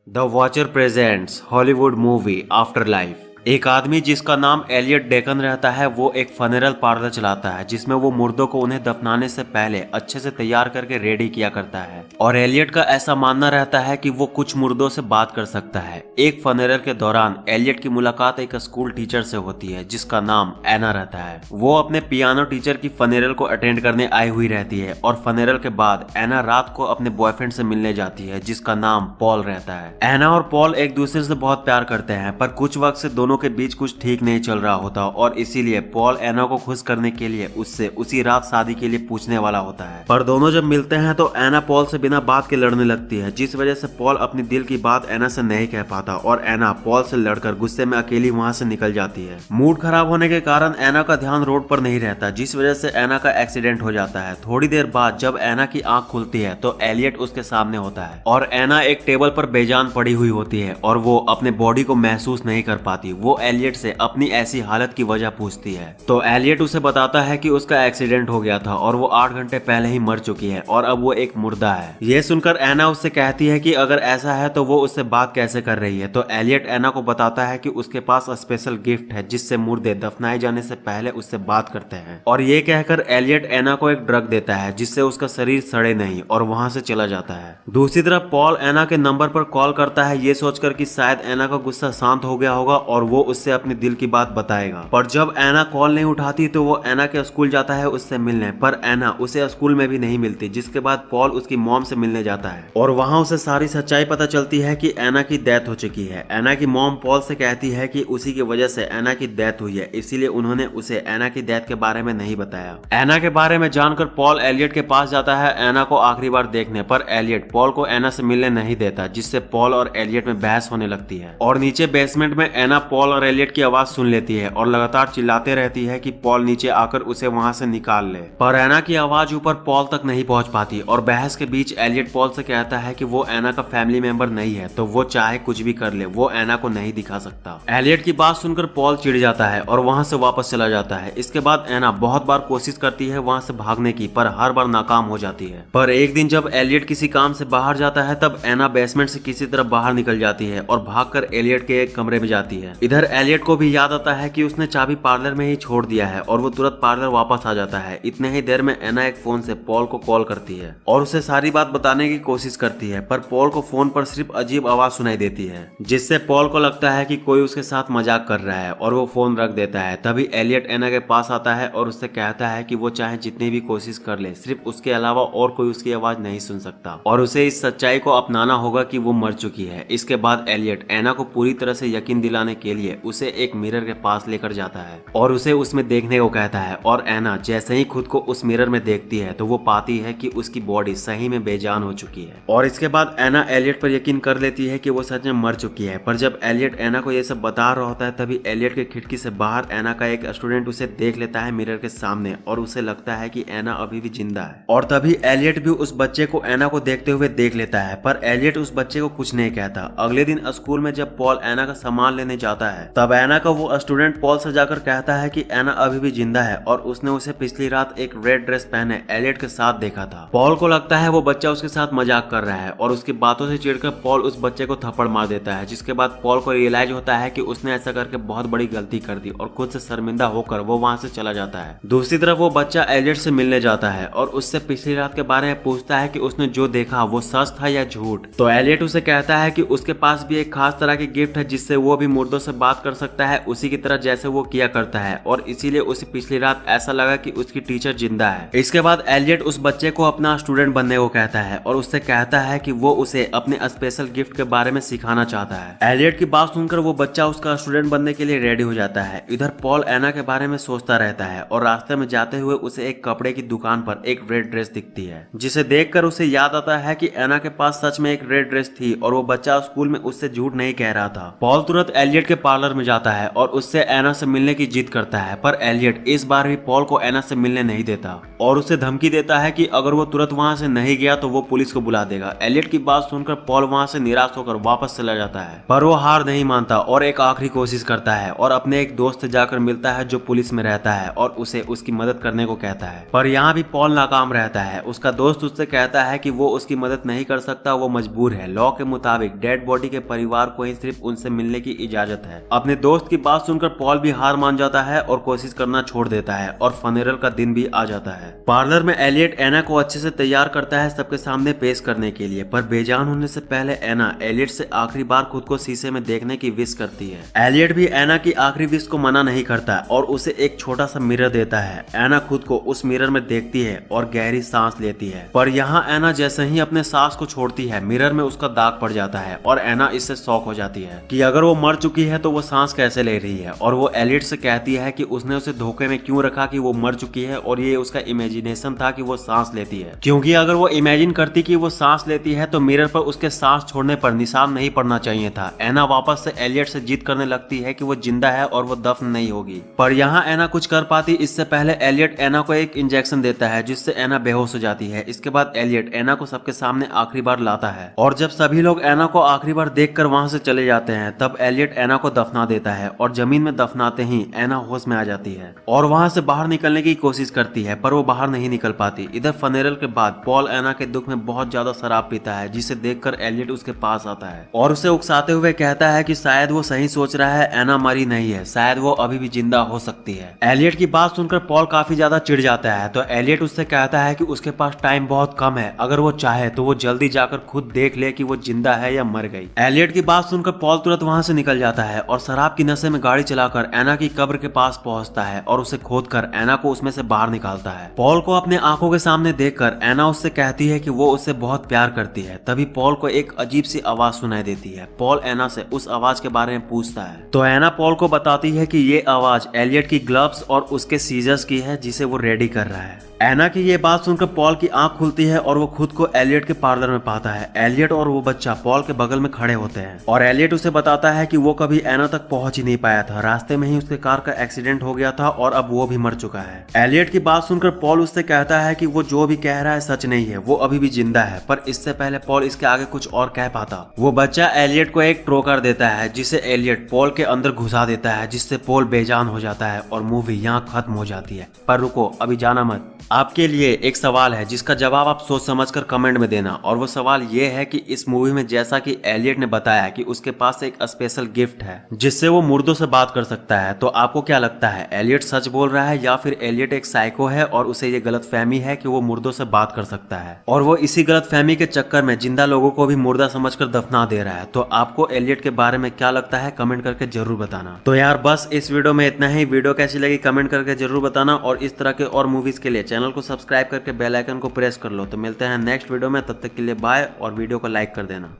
The watcher presents Hollywood movie after life. एक आदमी जिसका नाम एलियट डेकन रहता है वो एक फनेरल पार्लर चलाता है जिसमें वो मुर्दों को उन्हें दफनाने से पहले अच्छे से तैयार करके रेडी किया करता है। और एलियट का ऐसा मानना रहता है कि वो कुछ मुर्दों से बात कर सकता है। एक फनेरल के दौरान एलियट की मुलाकात एक स्कूल टीचर से होती है जिसका नाम एना रहता है। वो अपने पियानो टीचर की फनेरल को अटेंड करने आई हुई रहती है और फनेरल के बाद एना रात को अपने बॉयफ्रेंड से मिलने जाती है जिसका नाम पॉल रहता है। एना और पॉल एक दूसरे से बहुत प्यार करते हैं पर कुछ वक्त से दोनों के बीच कुछ ठीक नहीं चल रहा होता और इसीलिए पॉल एना को खुश करने के लिए उससे उसी रात शादी के लिए पूछने वाला होता है। पर दोनों जब मिलते हैं तो एना पॉल से बिना बात के लड़ने लगती है जिस वजह से पॉल अपनी दिल की बात एना से नहीं कह पाता और एना पॉल से लड़कर गुस्से में अकेली वहां से निकल जाती है। मूड खराब होने के कारण एना का ध्यान रोड पर नहीं रहता जिस वजह से एना का एक्सीडेंट हो जाता है। थोड़ी देर बाद जब एना की आंख खुलती है तो एलियट उसके सामने होता है और एना एक टेबल पर बेजान पड़ी हुई होती है और वो अपने बॉडी को महसूस नहीं कर पाती। वो एलियट से अपनी ऐसी हालत की वजह पूछती है तो एलियट उसे बताता है कि उसका एक्सीडेंट हो गया था और वो 8 घंटे पहले ही मर चुकी है और अब वो एक मुर्दा है। ये सुनकर एना उससे कहती है कि अगर ऐसा है तो वो उससे बात कैसे कर रही है। तो एलियट एना को बताता है कि उसके पास स्पेशल गिफ्ट है जिससे मुर्दे दफनाए जाने से पहले उससे बात करते हैं। और ये कहकर एलियट एना को एक ड्रग देता है जिससे उसका शरीर सड़े नहीं और वहां से चला जाता है। दूसरी तरफ पॉल एना के नंबर पर कॉल करता है ये सोचकर कि शायद एना का गुस्सा शांत हो गया होगा और वो उससे अपने दिल की बात बताएगा। पर जब एना कॉल नहीं उठाती तो वो एना के स्कूल जाता है उससे मिलने, पर एना उसे स्कूल में भी नहीं मिलती जिसके बाद पॉल उसकी मॉम से मिलने जाता है और वहां उसे सारी सच्चाई पता चलती है कि एना की डेथ हो चुकी है। एना की मॉम पॉल से कहती है कि उसी की वजह से एना की डेथ हुई है इसीलिए उन्होंने उसे एना की डेथ के बारे में नहीं बताया। एना के बारे में जानकर पॉल एलियट के पास जाता है एना को आखिरी बार देखने, पर एलियट पॉल को एना से मिलने नहीं देता जिससे पॉल और एलियट में बहस होने लगती है। और नीचे बेसमेंट में एना पॉल और एलियट की आवाज सुन लेती है और लगातार चिल्लाते रहती है कि पॉल नीचे आकर उसे वहां से निकाल ले, पर एना की आवाज ऊपर पॉल तक नहीं पहुंच पाती। और बहस के बीच एलियट पॉल से कहता है कि वो एना का फैमिली मेंबर नहीं है तो वो चाहे कुछ भी कर ले वो एना को नहीं दिखा सकता। एलियट की बात सुनकर पॉल चिढ़ जाता है और वहां से वापस चला जाता है। इसके बाद एना बहुत बार कोशिश करती है वहां से भागने की पर हर बार नाकाम हो जाती है। पर एक दिन जब एलियट किसी काम से बाहर जाता है तब एना बेसमेंट से किसी तरफ बाहर निकल जाती है और भागकर एलियट के एक कमरे में जाती है। इधर एलियट को भी याद आता है कि उसने चाबी पार्लर में ही छोड़ दिया है और वो तुरंत पार्लर वापस आ जाता है। इतने ही देर में एना एक फोन से पॉल को कॉल करती है और उसे सारी बात बताने की कोशिश करती है, पर पॉल को फोन पर सिर्फ अजीब आवाज सुनाई देती है जिससे पॉल को लगता है कि कोई उसके साथ मजाक कर रहा है और वो फोन रख देता है। तभी एलियट एना के पास आता है और उससे कहता है कि वो चाहे जितनी भी कोशिश कर ले सिर्फ उसके अलावा और कोई उसकी आवाज नहीं सुन सकता और उसे इस सच्चाई को अपनाना होगा कि वो मर चुकी है। इसके बाद एलियट एना को पूरी तरह से यकीन दिलाने के लिए उसे एक मिरर के पास लेकर जाता है और उसे उसमें देखने को कहता है। और एना जैसे ही खुद को उस मिरर में देखती है तो वो पाती है कि उसकी बॉडी सही में बेजान हो चुकी है। और इसके बाद एना एलियट पर यकीन कर लेती है कि वो सच में मर चुकी है। पर जब एलियट एना को ये सब बता रहा होता है तभी एलियट के खिड़की से बाहर एना का एक स्टूडेंट उसे देख लेता है मिरर के सामने और उसे लगता है कि एना अभी भी जिंदा है। और तभी एलियट भी उस बच्चे को एना को देखते हुए देख लेता है, पर एलियट उस बच्चे को कुछ नहीं कहता। अगले दिन स्कूल में जब पॉल एना का सामान लेने जाता है तब एना का वो स्टूडेंट पॉल से जाकर कहता है कि एना अभी भी जिंदा है और उसने उसे पिछली रात एक रेड ड्रेस पहने एलियट के साथ देखा था। पॉल को लगता है वो बच्चा उसके साथ मजाक कर रहा है और उसकी बातों से चिढ़कर पॉल उस बच्चे को थप्पड़ मार देता है जिसके बाद पॉल को रियलाइज होता है कि उसने ऐसा करके बहुत बड़ी गलती कर दी और खुद से शर्मिंदा होकर वो वहां से चला जाता है। दूसरी तरफ वो बच्चा एलियट से मिलने जाता है और उससे पिछली रात के बारे में पूछता है कि उसने जो देखा वो सच था या झूठ। तो एलियट उसे कहता है कि उसके पास भी एक खास तरह की गिफ्ट है जिससे वो भी मुर्दों से बात कर सकता है उसी की तरह जैसे वो किया करता है और इसीलिए उसे पिछली रात ऐसा लगा कि उसकी टीचर जिंदा है। इसके बाद एलियट उस बच्चे को अपना स्टूडेंट बनने को कहता है और उससे कहता है कि वो उसे अपने स्पेशल गिफ्ट के बारे में सिखाना चाहता है। एलियट की बात सुनकर वो बच्चा उसका स्टूडेंट बनने के लिए रेडी हो जाता है। इधर पॉल एना के बारे में सोचता रहता है और रास्ते में जाते हुए उसे एक कपड़े की दुकान पर एक रेड ड्रेस दिखती है जिसे देखकर उसे याद आता है कि एना के पास सच में एक रेड ड्रेस थी और वो बच्चा स्कूल में उससे झूठ नहीं कह रहा था। पॉल तुरंत एलियट के पार्लर में जाता है और उससे एना से मिलने की जिद करता है, पर एलियट इस बार भी पॉल को एना से मिलने नहीं देता और उसे धमकी देता है कि अगर वो तुरंत वहां से नहीं गया तो वो पुलिस को बुला देगा। एलियट की बात सुनकर पॉल वहां से निराश होकर वापस चला जाता है, पर वो हार नहीं मानता और एक आखिरी कोशिश करता है और अपने एक दोस्त से जाकर मिलता है जो पुलिस में रहता है और उसे उसकी मदद करने को कहता है। पर यहाँ भी पॉल नाकाम रहता है। उसका दोस्त उससे कहता है कि वो उसकी मदद नहीं कर सकता, वो मजबूर है। लॉ के मुताबिक डेड बॉडी के परिवार को ही सिर्फ उनसे मिलने की इजाजत है। अपने दोस्त की बात सुनकर पॉल भी हार मान जाता है और कोशिश करना छोड़ देता है और फनेरल का दिन भी आ जाता है। पार्लर में एलियट एना को अच्छे से तैयार करता है सबके सामने पेश करने के लिए, पर बेजान होने से पहले एना एलियट से आखिरी बार खुद को शीशे में देखने की विश करती है। एलियट भी एना की आखिरी विश को मना नहीं करता और उसे एक छोटा सा मिरर देता है। एना खुद को उस मिरर में देखती है और गहरी सांस लेती है, पर यहाँ एना जैसे ही अपने सांस को छोड़ती है मिरर में उसका दाग पड़ जाता है और एना इससे शॉक हो जाती है कि अगर वो मर चुकी है तो वो सांस कैसे ले रही है। और वो एलियट से कहती है कि उसने उसे धोखे में क्यों रखा कि वो मर चुकी है और ये उसका इमेजिनेशन था कि वो सांस लेती है, क्योंकि अगर वो इमेजिन करती कि वो सांस लेती है तो मिरर पर उसके सांस छोड़ने पर निशान नहीं पड़ना चाहिए था। एना वापस से एलियट से जिद करने लगती है कि वो जिंदा है और वो दफन नहीं होगी, पर यहाँ एना कुछ कर पाती इससे पहले एलियट एना को एक इंजेक्शन देता है जिससे एना बेहोश हो जाती है। इसके बाद एलियट एना को सबके सामने आखिरी बार लाता है और जब सभी लोग एना को आखिरी बार देखकर वहां से चले जाते हैं तब एलियट एना को दफना देता है और जमीन में दफनाते ही एना होश में आ जाती है और वहां से बाहर निकलने की कोशिश करती है, पर वो बाहर नहीं निकल पाती। इधर फनेरल के बाद पॉल एना के दुख में बहुत ज्यादा शराब पीता है, जिसे देखकर एलियट उसके पास आता है और उसे उकसाते हुए कहता है कि शायद वो सही सोच रहा है, एना मरी नहीं है, शायद वो अभी भी जिंदा हो सकती है। एलियट की बात सुनकर पॉल काफी ज्यादा चिढ़ जाता है, तो एलियट उससे कहता है कि उसके पास टाइम बहुत कम है, अगर वो चाहे तो वो जल्दी जाकर खुद देख ले कि वो जिंदा है या मर गई। एलियट की बात सुनकर पॉल तुरंत वहां से निकल जाता है और शराब की नशे में गाड़ी चलाकर एना की कब्र के पास पहुंचता है और उसे खोदकर एना को उसमें से बाहर निकालता है। पॉल को अपने आंखों के सामने देखकर एना उससे कहती है कि वो उससे बहुत प्यार करती है। तभी पॉल को एक अजीब सी आवाज सुनाई देती है। पॉल एना से उस आवाज के बारे में पूछता है तो एना पॉल को बताती है कि ये आवाज एलियट की ग्लव्स और उसके सीजर्स की है जिसे वो रेडी कर रहा है। एना की ये बात सुनकर पॉल की आंख खुलती है और वो खुद को एलियट के पार्लर में पाता है। एलियट और वो बच्चा पॉल के बगल में खड़े होते हैं और एलियट उसे बताता है कि वो कभी एना तक पहुंच ही नहीं पाया था, रास्ते में ही उसके कार का एक्सीडेंट हो गया था और अब वो भी मर चुका है। एलियट की बात सुनकर पॉल उससे कहता है कि वो जो भी कह रहा है सच नहीं है, वो अभी भी जिंदा है, पर इससे पहले पॉल इसके आगे कुछ और कह पाता। वो बच्चा एलियट को एक ट्रोकर देता है जिसे एलियट पॉल के अंदर घुसा देता है, जिससे पॉल बेजान हो जाता है और मूवी यहाँ खत्म हो जाती है। पर रुको, अभी जाना मत। आपके लिए एक सवाल है जिसका जवाब आप सोच समझकर कमेंट में देना, और वो सवाल ये है कि इस मूवी में जैसा कि एलियट ने बताया कि उसके पास एक स्पेशल गिफ्ट है जिससे वो मुर्दों से बात कर सकता है, तो आपको क्या लगता है, एलियट सच बोल रहा है या फिर एलियट एक साइको है और उसे ये गलतफहमी है कि वो मुर्दों से बात कर सकता है और वो इसी गलतफहमी के चक्कर में जिंदा लोगों को भी मुर्दा समझकर दफना दे रहा है। तो आपको एलियट के बारे में क्या लगता है कमेंट करके जरूर बताना। तो यार बस इस वीडियो में इतना ही। वीडियो कैसी लगी कमेंट करके जरूर बताना और इस तरह के और मूवीज के लिए चैनल को सब्सक्राइब करके बेल आइकन को प्रेस कर लो। तो मिलते हैं नेक्स्ट वीडियो में, तब तक के लिए बाय और वीडियो को लाइक कर देना।